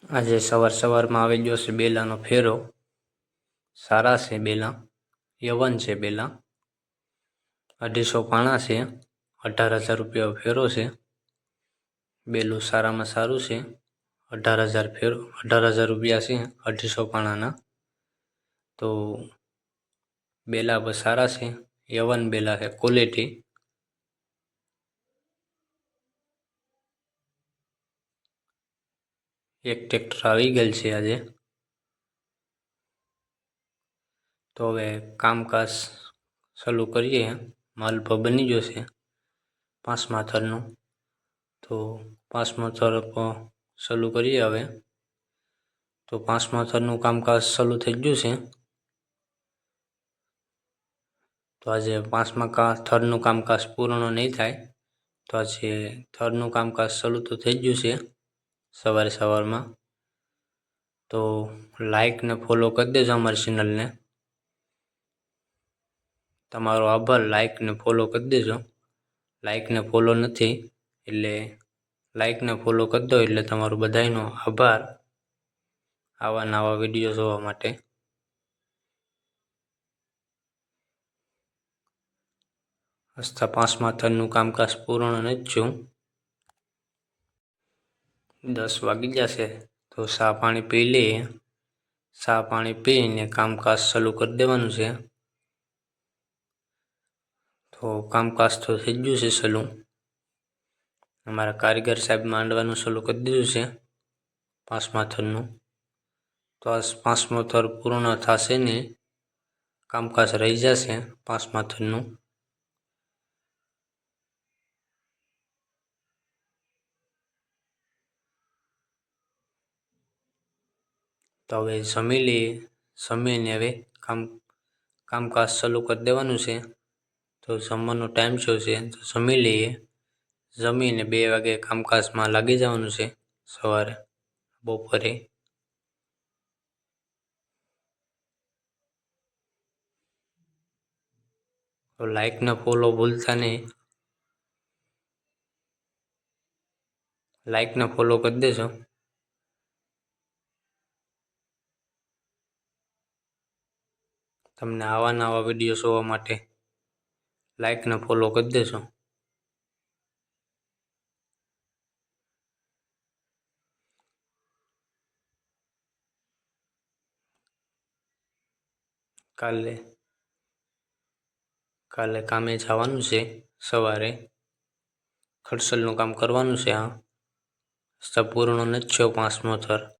આજે સવારમાં આવી ગયો છે બેલાનો ફેરો. સારા છે બેલા, યવન છે બેલા. 250 પાણા છે, 18,000 રૂપિયા ફેરો છે. બેલું સારામાં સારું છે. 18,000 ફેરો, 18,000 રૂપિયા છે 250 પાણાના. તો બેલા બસ સારા છે, યવન બેલા છે, ક્વોલિટી. એક ટ્રેક્ટર આવી ગયેલ છે આજે. તો હવે કામકાજ ચાલુ કરીએ. માલપો બની ગયો છે 5મા થરનું. તો 5મા થર ચાલુ કરીએ હવે. તો 5મા થરનું કામકાજ ચાલુ થઈ ગયું છે. તો આજે 5મા થરનું કામકાજ પૂર્ણ નહીં થાય. તો આજે થરનું કામકાજ ચાલુ તો થઈ ગયું છે સવારમાં. તો લાઈક ને ફોલો કરી દેજો અમારી ચેનલને. તમારો આભાર. લાઈક ને ફોલો કરી દેજો. લાઈક ને ફોલો નથી એટલે લાઈક ને ફોલો કરી દો એટલે તમારો બધાયનો આભાર આવા નવા વિડીયો જોવા માટે. હસતા 5મા થરનું કામકાજ પૂર્ણ નથી થયું. 10 વાગી જશે તો ચા પાણી પી લઈએ. ચા પાણી પીને કામકાજ ચાલુ કરી દેવાનું છે. તો કામકાજ તો થઈ ગયું છે ચાલુ. અમારા કારીગર સાહેબ માંડવાનું ચાલુ કરી દીધું છે 5મા થરનું. તો આ 5મો થર પૂર્ણ થશે ને કામકાજ રહી જશે 5મા થરનું. તો હવે જમી લઈએ. જમીને હવે કામકાજ ચાલુ કરી દેવાનું છે. તો જમવાનો ટાઈમ થયો છે તો જમી લઈએ. જમીને 2 વાગે કામકાજમાં લાગી જવાનું છે સવારે બપોરે. તો લાઈક ને ફોલો ભૂલતા નહીં. લાઈક ને ફોલો કરી દેજો. તમને આવા નવા વિડીયો જોવા માટે લાઈક ને ફોલો કરી દેજો. કાલે કામે જવાનું છે સવારે. ખડસલનું કામ કરવાનું છે. આ પૂર્ણ નથી થયો 5મો થર.